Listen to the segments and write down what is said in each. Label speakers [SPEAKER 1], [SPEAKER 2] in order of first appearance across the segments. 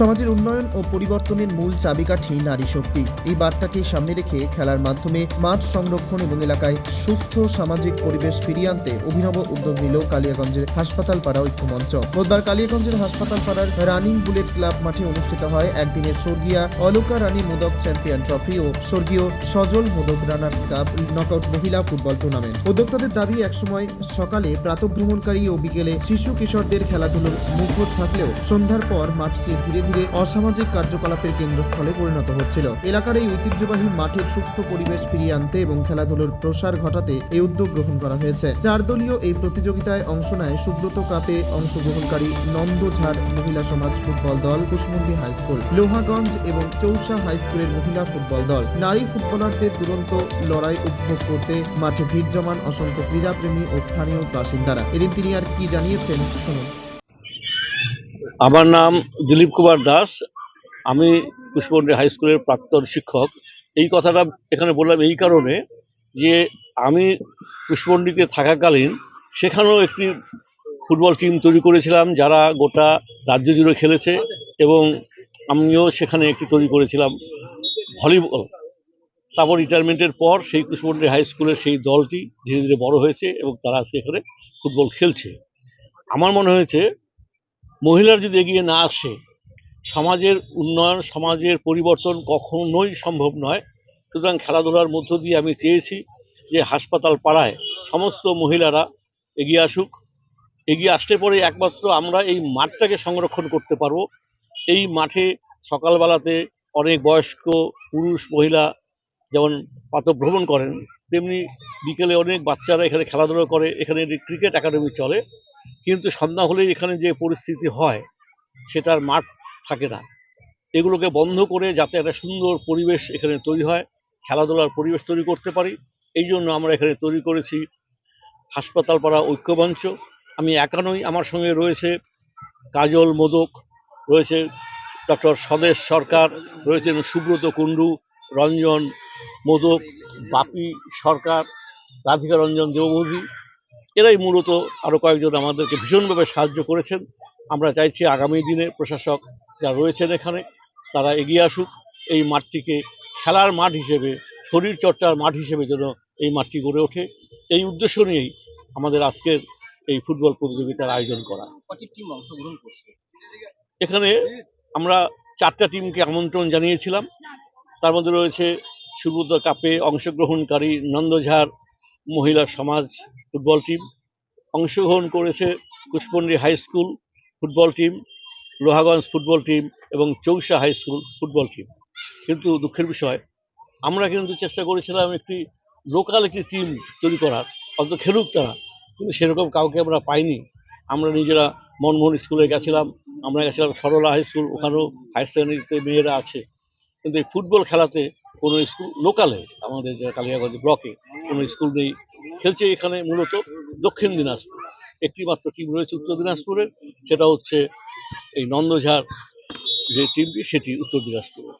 [SPEAKER 1] সমাজের উন্নয়ন ও পরিবর্তনের মূল চাবিকাঠি নারী শক্তি। এই বার্তাকে সামনে রেখে খেলার মাধ্যমে মাঠ সংরক্ষণ এবং এলাকায় সুস্থ সামাজিক পরিবেশ ফিরিয়ে আনতে অভিনব উদ্যোগ নিল কালিয়াগঞ্জের হাসপাতাল পাড়া ঐক্যমঞ্চ। বুধবার কালিয়াগঞ্জের হাসপাতাল পাড়ার রানিং বুলেট ক্লাব মাঠে অনুষ্ঠিত হয় একদিনের স্বর্গীয়া অলকা রানী মোদক চ্যাম্পিয়ন ট্রফি ও স্বর্গীয় সজল মোদক রানার্স কাপ নকআউট মহিলা ফুটবল টুর্নামেন্ট। উদ্যোক্তাদের দাবি, একসময় সকালে প্রাতঃভ্রমণকারী ও বিকেলে শিশু কিশোরদের খেলাধুলোর মুখর থাকলেও সন্ধ্যার পর মাঠটি ধীরে ধীরে অসামাজিক কার্যকলাপের কেন্দ্রস্থলে পরিণত হচ্ছিল। এলাকার এই ঐতিহ্যবাহী মাঠের সুস্থ পরিবেশ ফিরিয়ে আনতে এবং খেলাধুলোর প্রসার ঘটাতে এই উদ্যোগ গ্রহণ করা হয়েছে। 4 দলীয় এই প্রতিযোগিতায় অংশ নেয় সুব্রত কাপে অংশগ্রহণকারী নন্দঝাড় মহিলা সমাজ ফুটবল দল, কুশমুন্ডি হাই স্কুল, লোহাগঞ্জ এবং চৌসা হাই স্কুলের মহিলা ফুটবল দল। নারী ফুটবলারদের দুরন্ত লড়াই উপভোগ করতে মাঠে ভিড় জমান অসংখ্য ক্রীড়াপ্রেমী ও স্থানীয় বাসিন্দারা। এদিন তিনি আর কি জানিয়েছেন শুনুন।
[SPEAKER 2] আমার নাম দিলীপ কুমার দাস, আমি কুশমুন্ডি হাই স্কুলের প্রাক্তন শিক্ষক। এই কথাটা এখানে বললাম এই কারণে যে আমি কুশমুন্ডিতে থাকাকালীন সেখানেও একটি ফুটবল টিম তৈরি করেছিলাম যারা গোটা রাজ্য জুড়ে খেলেছে, এবং আমিও সেখানে একটি তৈরি করেছিলাম ভলিবল। তারপর রিটায়ারমেন্টের পর সেই কুশমুন্ডি হাই স্কুলের সেই দলটি ধীরে ধীরে বড় হয়েছে এবং তারা সেখানে ফুটবল খেলছে। আমার মনে হয়েছে মহিলার যদি এগিয়ে না আসে, সমাজের উন্নয়ন, সমাজের পরিবর্তন কখনোই সম্ভব নয়। সুতরাং খেলাধুলার মধ্য দিয়ে আমি চেয়েছি যে হাসপাতাল পাড়ায় সমস্ত মহিলারা এগিয়ে আসুক। এগিয়ে আসলে পরে একমাত্র আমরা এই মাঠটাকে সংরক্ষণ করতে পারবো। এই মাঠে সকালবেলাতে অনেক বয়স্ক পুরুষ মহিলা যেমন প্রাতঃভ্রমণ করেন, তেমনি বিকেলে অনেক বাচ্চারা এখানে খেলাধুলা করে। এখানে ক্রিকেট একাডেমি চলে, কিন্তু সন্ধ্যা হলেই এখানে যে পরিস্থিতি হয় সেটার মাঠ থাকে না। এগুলোকে বন্ধ করে যাতে একটা সুন্দর পরিবেশ এখানে তৈরি হয়, খেলাধুলার পরিবেশ তৈরি করতে পারি, এই জন্য আমরা এখানে তৈরি করেছি হাসপাতাল পাড়া ঐক্যমঞ্চ। আমি একা নই, আমার সঙ্গে রয়েছে কাজল মোদক, রয়েছে ডক্টর স্বদেশ সরকার, রয়েছেন সুব্রত কুণ্ডু, রঞ্জন মোদক, বাপি সরকার, রাধিকা রঞ্জন দেববৌদি। এরাই মূলত, আরও কয়েকজন আমাদেরকে ভীষণভাবে সাহায্য করেছেন। আমরা চাইছি আগামী দিনে প্রশাসক যারা রয়েছেন এখানে তারা এগিয়ে আসুক, এই মাঠটিকে খেলার মাঠ হিসেবে, শরীর চর্চার মাঠ হিসেবে যেন এই মাঠটি গড়ে ওঠে। এই উদ্দেশ্য নিয়েই আমাদের আজকের এই ফুটবল প্রতিযোগিতার আয়োজন করা। টিম অংশগ্রহণ করছে এখানে, আমরা 4টা টিমকে আমন্ত্রণ জানিয়েছিলাম। তার মধ্যে রয়েছে সুব্রত কাপে অংশগ্রহণকারী নন্দঝাড় মহিলা সমাজ ফুটবল টিম, অংশগ্রহণ করেছে Kushmundi high school football team, Lohaganj football team এবং Chousa high school football team. কিন্তু দুঃখের বিষয়, আমরা কিন্তু চেষ্টা করেছিলাম একটি লোকাল একটি টিম তৈরি করার, অন্তত খেলুক তারা, কিন্তু সেরকম কাউকে আমরা পাইনি। আমরা নিজেরা মনমোহন স্কুলে গেছিলাম, আমরা গেছিলাম সরলা হাই স্কুল, ওখানেও হায়ার সেকেন্ডারিতে মেয়েরা আছে, কিন্তু এই ফুটবল খেলাতে কোনো স্কুল লোকালে আমাদের যে কালিয়াগঞ্জ ব্লকে কোনো স্কুল নেই। খেলছে এখানে মূলত দক্ষিণ দিনাজপুর, একটি মাত্র টিম রয়েছে উত্তর দিনাজপুরের, সেটা হচ্ছে এই নন্দঝাড় যে টিমটি, সেটি উত্তর দিনাজপুরের।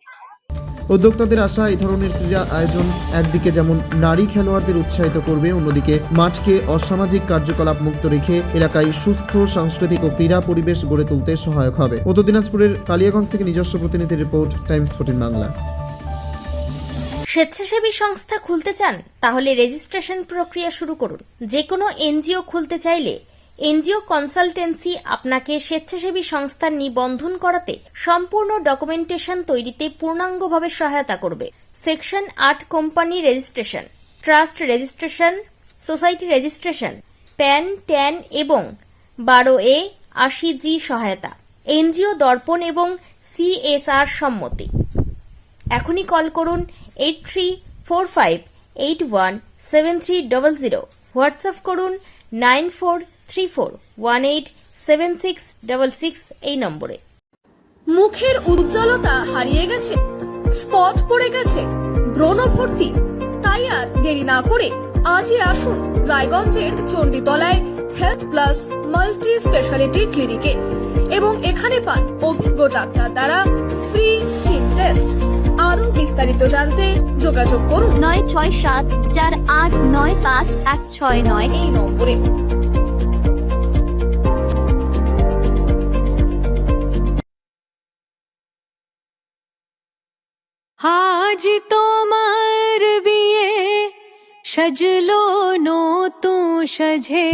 [SPEAKER 1] উদ্যোক্তাদের আশা, এই ধরনের ক্রীড়া আয়োজন একদিকে যেমন নারী খেলোয়াড়দের উৎসাহিত করবে, অন্যদিকে মাঠকে অসামাজিক কার্যকলাপ মুক্ত রেখে এলাকায় সুস্থ সাংস্কৃতিক ও ক্রীড়া পরিবেশ গড়ে তুলতে সহায়ক হবে। উত্তর দিনাজপুরের কালিয়াগঞ্জ থেকে নিজস্ব প্রতিনিধির রিপোর্ট, টাইমস 14 বাংলা।
[SPEAKER 3] স্বেচ্ছাসেবী সংস্থা খুলতে চান? তাহলে রেজিস্ট্রেশন প্রক্রিয়া শুরু করুন। যে কোনো এনজিও খুলতে চাইলে এনজিও কনসালটেন্সি আপনাকে স্বেচ্ছাসেবী সংস্থার নিবন্ধন করাতে, সম্পূর্ণ ডকুমেন্টেশন তৈরিতে পূর্ণাঙ্গভাবে সহায়তা করবে। Section 8 company registration, trust registration, society registration, pan, tan এবং 12A 80G সহায়তা, এনজিও দর্পণ এবং CSR সম্মতি। এখনই কল করুন 8345817300, হোয়াটসঅ্যাপ করুন 9434187666 এই নম্বরে।
[SPEAKER 4] মুখের উজ্জ্বলতা হারিয়ে গেছে, স্পট পড়ে গেছে, ব্রণ ভর্তি, তাই আর দেরি না করে আজই আসুন রায়গঞ্জের চণ্ডীতলায় হেলথ প্লাস মাল্টি স্পেশালিটি ক্লিনিকে এবং এখানে পান অভিজ্ঞ ডাক্তার দ্বারা ফ্রি স্কিন টেস্ট। আরো বিস্তারিত জানতে যোগাযোগ করুন 9674895169 এই নম্বরে।
[SPEAKER 5] আজ তোমার বিয়ে সাজলো নতুন সাজে